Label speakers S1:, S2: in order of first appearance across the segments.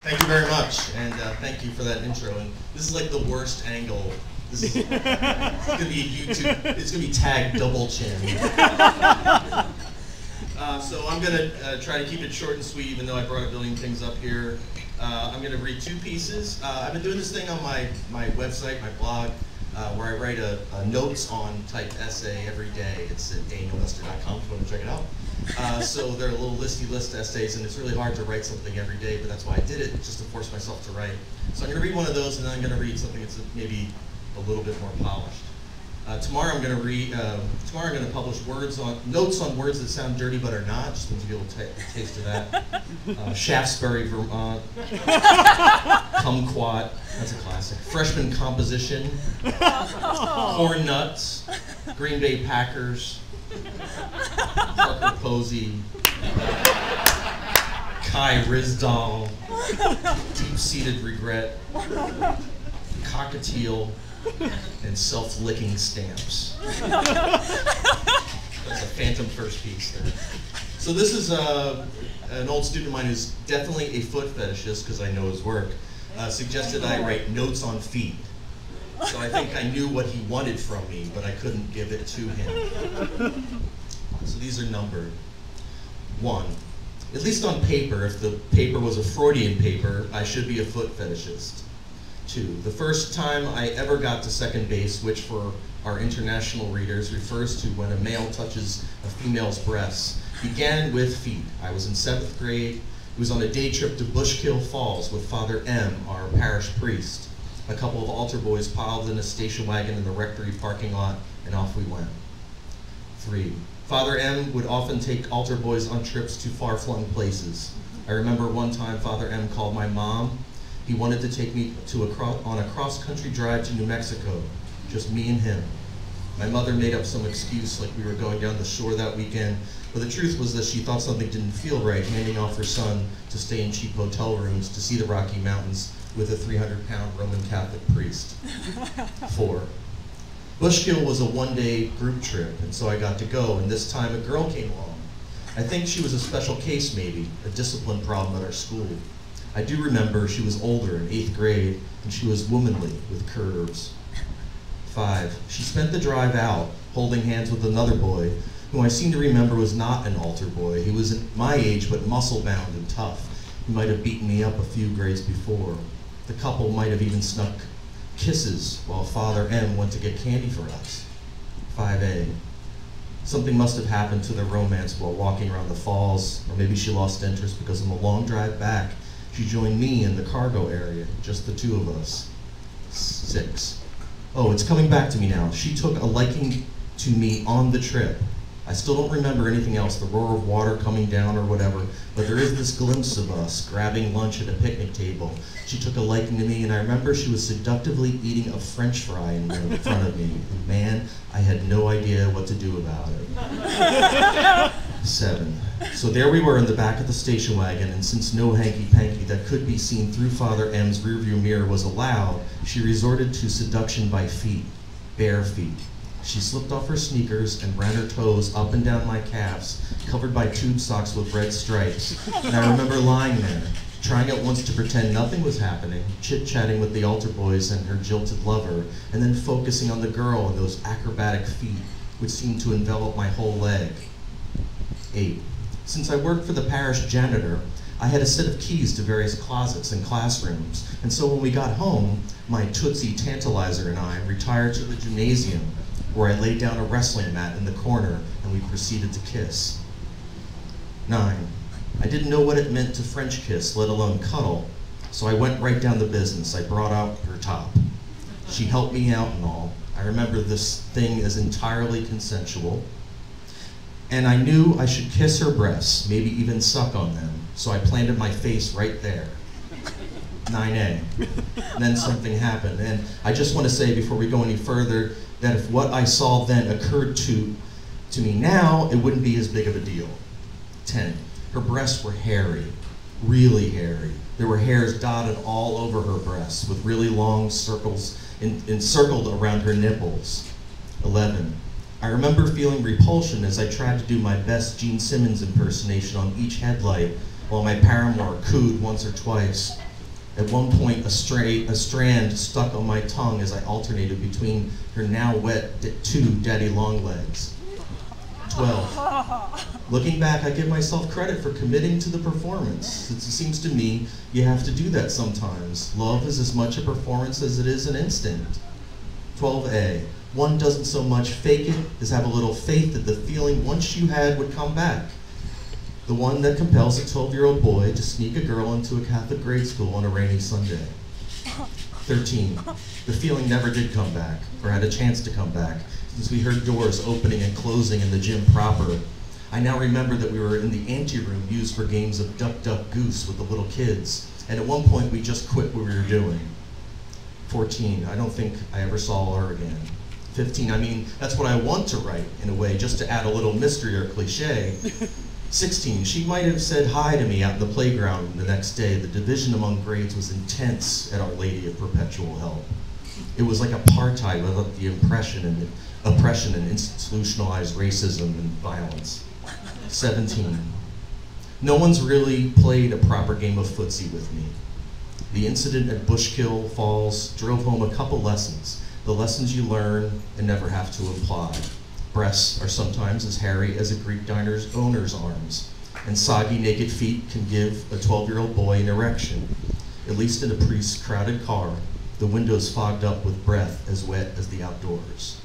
S1: Thank you very much, and thank you for that intro. And this is like the worst angle. This is it's gonna be YouTube. It's gonna be tagged double chin. So I'm gonna try to keep it short and sweet, even though I brought a billion things up here. I'm gonna read two pieces. I've been doing this thing on my website, my blog, where I write a notes on type essay every day. It's at daniellester.com if you want to check it out. So they're little listy list essays, and it's really hard to write something every day, but that's why I did it, just to force myself to write. So I'm going to read one of those, and then I'm going to read something that's maybe a little bit more polished. Tomorrow I'm going to read. Tomorrow I'm going to publish notes on words that sound dirty but are not. Just want to be able to taste of that. Shaftesbury, Vermont. Kumquat. That's a classic. Freshman composition. Corn nuts. Green Bay Packers. Parker Posey, Kai Rizdal, Deep-Seated Regret, Cockatiel, and Self-Licking Stamps. That's a phantom first piece there. So this is an old student of mine who's definitely a foot fetishist, because I know his work, suggested I write notes on feet. So I think I knew what he wanted from me, but I couldn't give it to him. So these are numbered. 1. At least on paper, if the paper was a Freudian paper, I should be a foot fetishist. 2. The first time I ever got to second base, which for our international readers refers to when a male touches a female's breasts, began with feet. I was in 7th grade. It was on a day trip to Bushkill Falls with Father M., our parish priest. A couple of altar boys piled in a station wagon in the rectory parking lot, and off we went. 3. Father M. would often take altar boys on trips to far-flung places. I remember one time Father M. called my mom. He wanted to take me on a cross-country drive to New Mexico, just me and him. My mother made up some excuse like we were going down the shore that weekend, but the truth was that she thought something didn't feel right handing off her son to stay in cheap hotel rooms to see the Rocky Mountains with a 300-pound Roman Catholic priest. 4. Bushkill was a one-day group trip, and so I got to go, and this time a girl came along. I think she was a special case maybe, a discipline problem at our school. I do remember she was older, in 8th grade, and she was womanly, with curves. 5. She spent the drive out, holding hands with another boy, who I seem to remember was not an altar boy. He was my age, but muscle-bound and tough. He might have beaten me up a few grades before. The couple might have even snuck kisses while Father M. went to get candy for us. 5A. Something must have happened to their romance while walking around the falls, or maybe she lost interest because on the long drive back, she joined me in the cargo area, just the two of us. 6. Oh, it's coming back to me now. She took a liking to me on the trip. I still don't remember anything else, the roar of water coming down or whatever, but there is this glimpse of us grabbing lunch at a picnic table. She took a liking to me, and I remember she was seductively eating a French fry in front of me. And man, I had no idea what to do about it. 7. So there we were in the back of the station wagon, and since no hanky-panky that could be seen through Father M's rearview mirror was allowed, she resorted to seduction by feet, bare feet. She slipped off her sneakers and ran her toes up and down my calves, covered by tube socks with red stripes. And I remember lying there, trying at once to pretend nothing was happening, chit-chatting with the altar boys and her jilted lover, and then focusing on the girl and those acrobatic feet, which seemed to envelop my whole leg. 8. Since I worked for the parish janitor, I had a set of keys to various closets and classrooms, and so when we got home, my Tootsie Tantalizer and I retired to the gymnasium, where I laid down a wrestling mat in the corner and we proceeded to kiss. 9. I didn't know what it meant to French kiss, let alone cuddle, so I went right down to business. I brought out her top. She helped me out and all. I remember this thing as entirely consensual, and I knew I should kiss her breasts, maybe even suck on them, so I planted my face right there. 9A. And then something happened, and I just want to say before we go any further that if what I saw then occurred to me now, it wouldn't be as big of a deal. 10. Her breasts were hairy, really hairy. There were hairs dotted all over her breasts with really long circles encircled around her nipples. 11. I remember feeling repulsion as I tried to do my best Gene Simmons impersonation on each headlight while my paramour cooed once or twice. At one point, a strand stuck on my tongue as I alternated between her now wet two daddy long legs. 12. Looking back, I give myself credit for committing to the performance. It seems to me you have to do that sometimes. Love is as much a performance as it is an instinct. 12A. One doesn't so much fake it as have a little faith that the feeling once you had would come back. The one that compels a 12-year-old boy to sneak a girl into a Catholic grade school on a rainy Sunday. 13. The feeling never did come back, or had a chance to come back, since we heard doors opening and closing in the gym proper. I now remember that we were in the anteroom used for games of duck, duck, goose with the little kids, and at one point we just quit what we were doing. 14. I don't think I ever saw her again. 15. I mean, that's what I want to write, in a way, just to add a little mystery or cliche. 16, she might have said hi to me out in the playground the next day. The division among grades was intense at Our Lady of Perpetual Help. It was like apartheid without the oppression and institutionalized racism and violence. 17, no one's really played a proper game of footsie with me. The incident at Bushkill Falls drove home a couple lessons. The lessons you learn and never have to apply. Breasts are sometimes as hairy as a Greek diner's owner's arms, and soggy naked feet can give a 12-year-old boy an erection, at least in a priest's crowded car, the windows fogged up with breath as wet as the outdoors.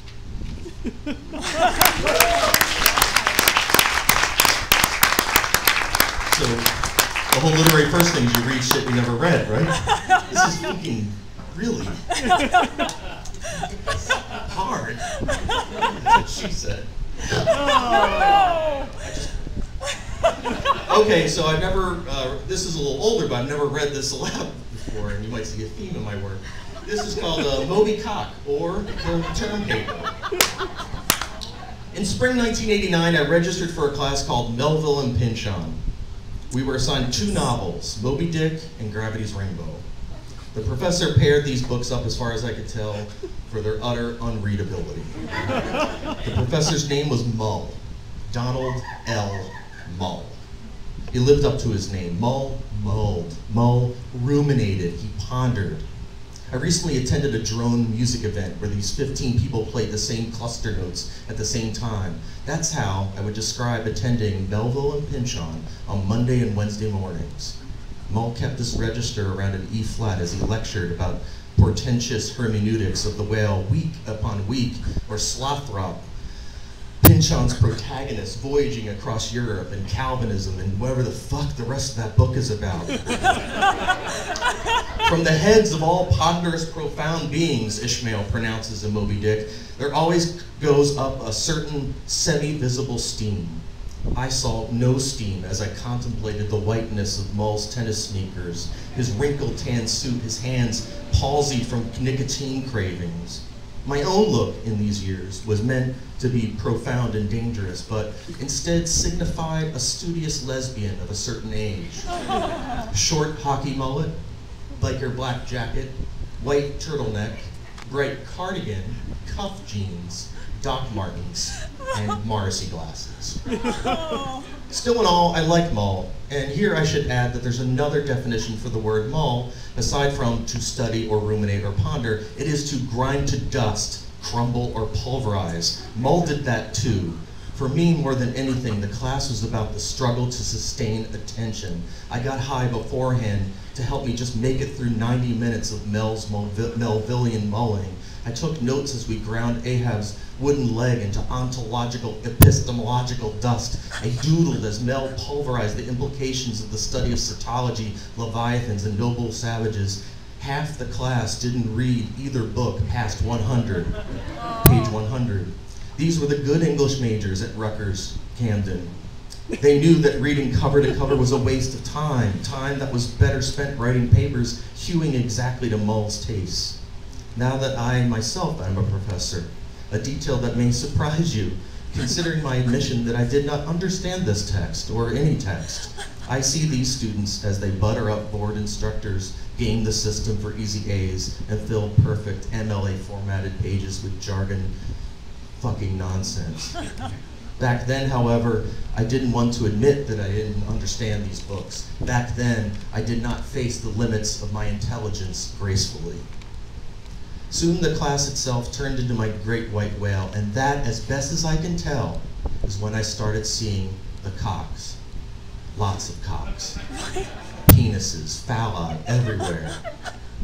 S1: So, the whole literary first thing is you read shit you never read, right? This is fucking really hard. That's what she said. Oh. Okay, so I've never, this is a little older, but I've never read this aloud before, and you might see a theme in my work. This is called Moby Cock, or the term paper. In spring 1989, I registered for a class called Melville and Pynchon. We were assigned 2 novels, Moby Dick and Gravity's Rainbow. The professor paired these books up, as far as I could tell, for their utter unreadability. The professor's name was Mull, Donald L. Mull. He lived up to his name. Mull mulled. Mull ruminated. He pondered. I recently attended a drone music event where these 15 people played the same cluster notes at the same time. That's how I would describe attending Melville and Pynchon on Monday and Wednesday mornings. Mull kept this register around an E-flat as he lectured about portentous hermeneutics of the whale week upon week, or Slothrop, Pynchon's protagonist voyaging across Europe, and Calvinism, and whatever the fuck the rest of that book is about. From the heads of all ponderous, profound beings, Ishmael pronounces in Moby Dick, there always goes up a certain semi-visible steam. I saw no steam as I contemplated the whiteness of Mull's tennis sneakers, his wrinkled tan suit, his hands palsied from nicotine cravings. My own look in these years was meant to be profound and dangerous, but instead signified a studious lesbian of a certain age. Short hockey mullet, biker black jacket, white turtleneck, bright cardigan, cuff jeans, Doc Martens, and Morrissey glasses. Still in all, I like mull, and here I should add that there's another definition for the word mull. Aside from to study or ruminate or ponder, it is to grind to dust, crumble or pulverize. Mull did that too. For me, more than anything, the class was about the struggle to sustain attention. I got high beforehand to help me just make it through 90 minutes of Melvillian mulling. I took notes as we ground Ahab's wooden leg into ontological, epistemological dust. I doodled as Mel pulverized the implications of the study of cetology, leviathans, and noble savages. Half the class didn't read either book past 100, page 100. These were the good English majors at Rutgers, Camden. They knew that reading cover to cover was a waste of time, time that was better spent writing papers hewing exactly to Mull's taste. Now that I myself am a professor, a detail that may surprise you, considering my admission that I did not understand this text or any text. I see these students as they butter up bored instructors, game the system for easy A's, and fill perfect MLA formatted pages with jargon fucking nonsense. Back then, however, I didn't want to admit that I didn't understand these books. Back then, I did not face the limits of my intelligence gracefully. Soon the class itself turned into my great white whale, and that, as best as I can tell, is when I started seeing the cocks. Lots of cocks. Penises, phalli, everywhere.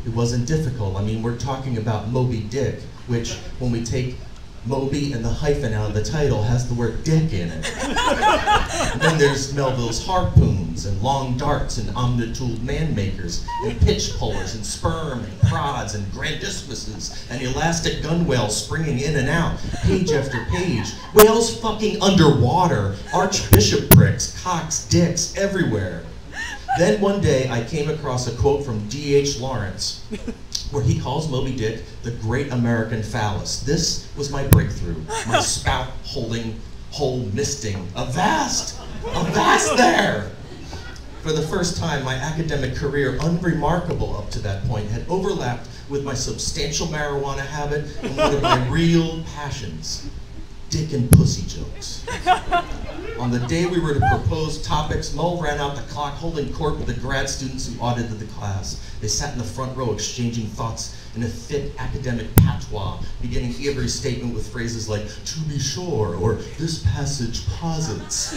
S1: It wasn't difficult. I mean, we're talking about Moby Dick, which, when we take Moby and the hyphen out of the title, has the word dick in it. And then there's Melville's harpoons and long darts and omnitooled man-makers and pitch pullers and sperm and prods and grandismuses and elastic gunwales springing in and out, page after page. Whales fucking underwater, archbishoprics, cocks, dicks, everywhere. Then one day I came across a quote from D.H. Lawrence, where he calls Moby Dick the great American phallus. This was my breakthrough, my spout-holding, hole misting. Avast there! For the first time, my academic career, unremarkable up to that point, had overlapped with my substantial marijuana habit and one of my real passions, dick and pussy jokes. On the day we were to propose topics, Mull ran out the clock holding court with the grad students who audited the class. They sat in the front row exchanging thoughts in a thick academic patois, beginning every statement with phrases like, "to be sure," or "this passage posits."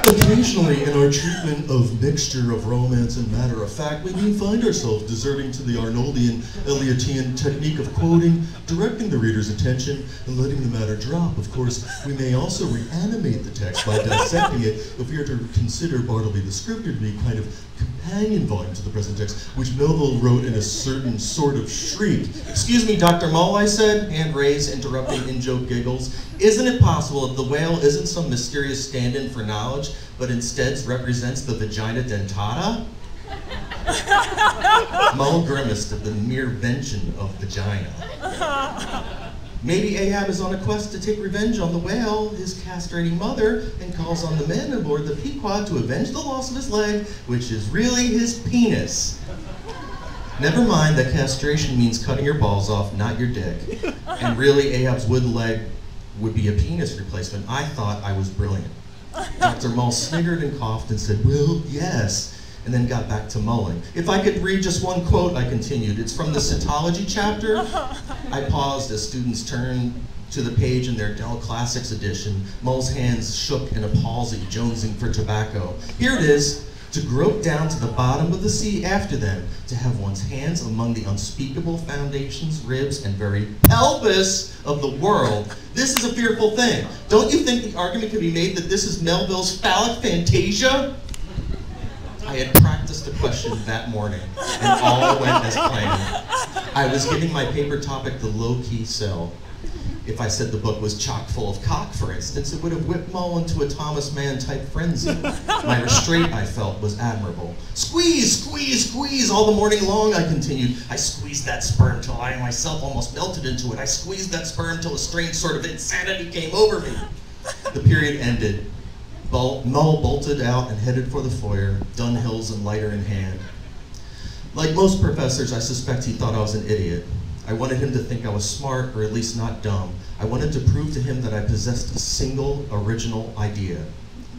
S1: Occasionally, in our treatment of mixture of romance and matter of fact, we may find ourselves deserting to the Arnoldian, Eliotian technique of quoting, directing the reader's attention, and letting the matter drop. Of course, we may also reanimate the text by dissecting it if we are to consider Bartleby the Scripter to be kind of companion volume to the present text, which Melville wrote in a certain sort of shriek. "Excuse me, Dr. Mull," I said, hand raised, interrupting in-joke giggles. "Isn't it possible that the whale isn't some mysterious stand-in for knowledge, but instead represents the vagina dentata?" Mull grimaced at the mere mention of vagina. "Maybe Ahab is on a quest to take revenge on the whale, his castrating mother, and calls on the men aboard the Pequod to avenge the loss of his leg, which is really his penis." Never mind that castration means cutting your balls off, not your dick. And really, Ahab's wooden leg would be a penis replacement. I thought I was brilliant. Dr. Mull sniggered and coughed and said, "Well, yes," and then got back to mulling. "If I could read just one quote," I continued. "It's from the cytology chapter." I paused as students turned to the page in their Dell Classics edition. Mull's hands shook in a palsy, jonesing for tobacco. "Here it is. To grope down to the bottom of the sea after them, to have one's hands among the unspeakable foundations, ribs, and very pelvis of the world. This is a fearful thing. Don't you think the argument could be made that this is Melville's phallic fantasia?" I had practiced the question that morning, and all went as planned. I was giving my paper topic the low-key sell. If I said the book was chock full of cock, for instance, it would have whipped Mull into a Thomas Mann-type frenzy. My restraint, I felt, was admirable. "Squeeze, squeeze, squeeze all the morning long," I continued. "I squeezed that sperm till I myself almost melted into it. I squeezed that sperm till a strange sort of insanity came over me." The period ended. Mull bolted out and headed for the foyer, Dunhills and lighter in hand. Like most professors, I suspect he thought I was an idiot. I wanted him to think I was smart, or at least not dumb. I wanted to prove to him that I possessed a single original idea.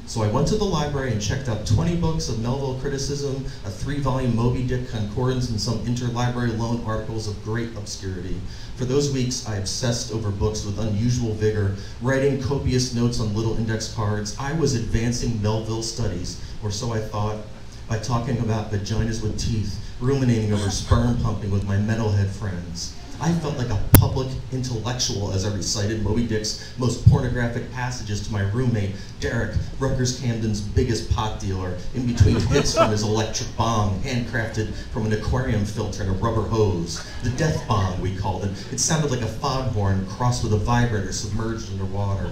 S1: So I went to the library and checked out 20 books of Melville criticism, a 3-volume Moby Dick concordance, and some interlibrary loan articles of great obscurity. For those weeks, I obsessed over books with unusual vigor, writing copious notes on little index cards. I was advancing Melville studies, or so I thought, by talking about vaginas with teeth, ruminating over sperm pumping with my metalhead friends. I felt like a public intellectual as I recited Moby Dick's most pornographic passages to my roommate, Derek, Rutgers Camden's biggest pot dealer, in between hits from his electric bong, handcrafted from an aquarium filter and a rubber hose. The death bong, we called it. It sounded like a foghorn crossed with a vibrator submerged underwater.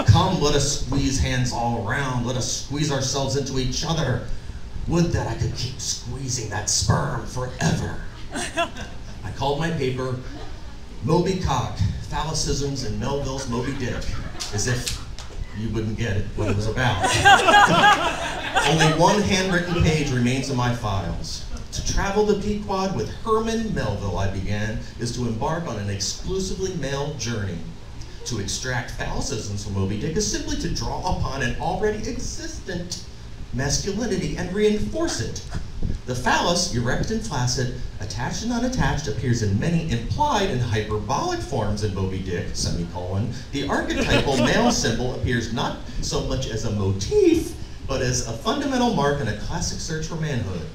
S1: "Come, let us squeeze hands all around. Let us squeeze ourselves into each other. Would that I could keep squeezing that sperm forever." I called my paper Moby Cock, Phallicisms in Melville's Moby Dick, as if you wouldn't get it, what it was about. Only one handwritten page remains in my files. To travel the Pequod with Herman Melville, I began, is to embark on an exclusively male journey. To extract phallicisms from Moby Dick is simply to draw upon an already existent masculinity and reinforce it. The phallus, erect and flaccid, attached and unattached, appears in many implied and hyperbolic forms in Moby Dick, semicolon. The archetypal male symbol appears not so much as a motif, but as a fundamental mark in a classic search for manhood.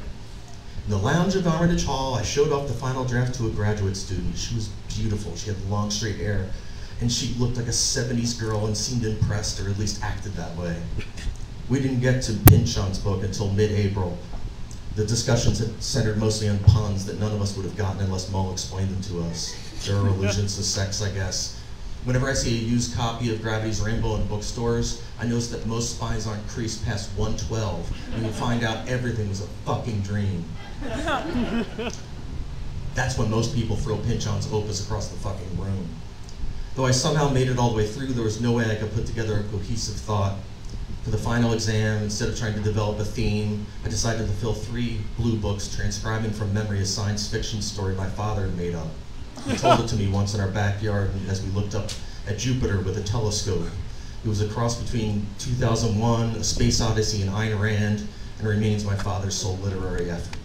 S1: In the lounge of Armitage Hall, I showed off the final draft to a graduate student. She was beautiful. She had long, straight hair, and she looked like a 70s girl and seemed impressed, or at least acted that way. We didn't get to Pynchon's book until mid-April. The discussions had centered mostly on puns that none of us would have gotten unless Mull explained them to us. There are allusions to sex, I guess. Whenever I see a used copy of Gravity's Rainbow in bookstores, I notice that most spines aren't creased past 112, and you find out everything was a fucking dream. That's when most people throw Pynchon's opus across the fucking room. Though I somehow made it all the way through, there was no way I could put together a cohesive thought. For the final exam, instead of trying to develop a theme, I decided to fill 3 blue books transcribing from memory a science fiction story my father had made up. He told it to me once in our backyard as we looked up at Jupiter with a telescope. It was a cross between 2001, A Space Odyssey, and Ayn Rand, and remains my father's sole literary effort.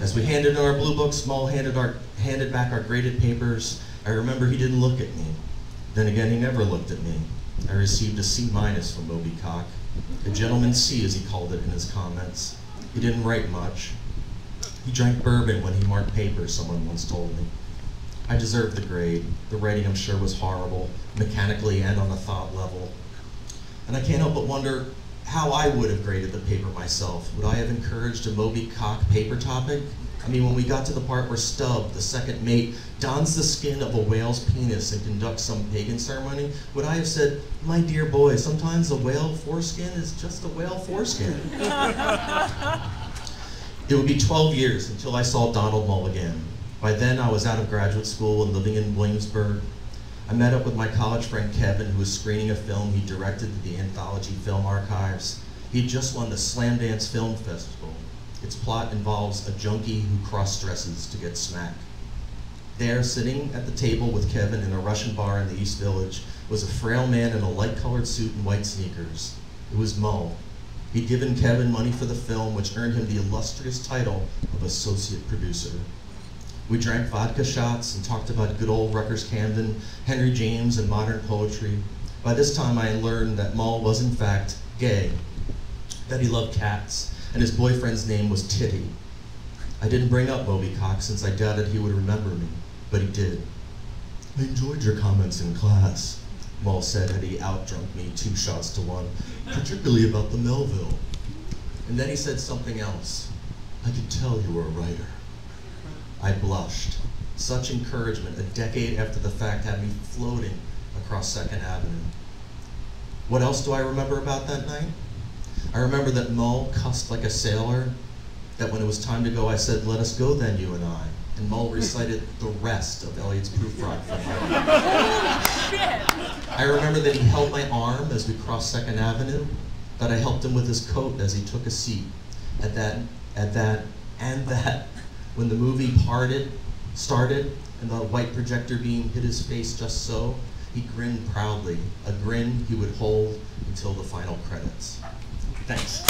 S1: As we handed in our blue books, Mull handed back our graded papers. I remember he didn't look at me. Then again, he never looked at me. I received a C- from Moby Cock. A gentleman's C, as he called it in his comments. He didn't write much. He drank bourbon when he marked papers, someone once told me. I deserved the grade. The writing, I'm sure, was horrible, mechanically and on a thought level. And I can't help but wonder how I would have graded the paper myself. Would I have encouraged a Moby Cock paper topic? I mean, when we got to the part where Stubb, the second mate, dons the skin of a whale's penis and conducts some pagan ceremony, would I have said, my dear boy, sometimes a whale foreskin is just a whale foreskin? It would be 12 years until I saw Donald Mull again. By then, I was out of graduate school and living in Williamsburg. I met up with my college friend Kevin, who was screening a film he directed at the Anthology Film Archives. He just won the Slam Dance Film Festival. Its plot involves a junkie who cross-dresses to get smack. There, sitting at the table with Kevin in a Russian bar in the East Village, was a frail man in a light-colored suit and white sneakers. It was Mull. He'd given Kevin money for the film, which earned him the illustrious title of associate producer. We drank vodka shots and talked about good old Rutgers Camden, Henry James, and modern poetry. By this time, I had learned that Mull was, in fact, gay, that he loved cats, and his boyfriend's name was Titty. I didn't bring up Moby Cock since I doubted he would remember me, but he did. I enjoyed your comments in class, Mull said had he outdrunk me 2 shots to 1, particularly about the Melville. And then he said something else. I could tell you were a writer. I blushed. Such encouragement a decade after the fact had me floating across 2nd Avenue. What else do I remember about that night? I remember that Mull cussed like a sailor, that when it was time to go, I said, let us go then, you and I. And Mull recited the rest of Eliot's Prufrock for me. I remember that he held my arm as we crossed 2nd Avenue, that I helped him with his coat as he took a seat. At that, when the movie started, and the white projector beam hit his face just so, he grinned proudly, a grin he would hold until the final credits. Thanks.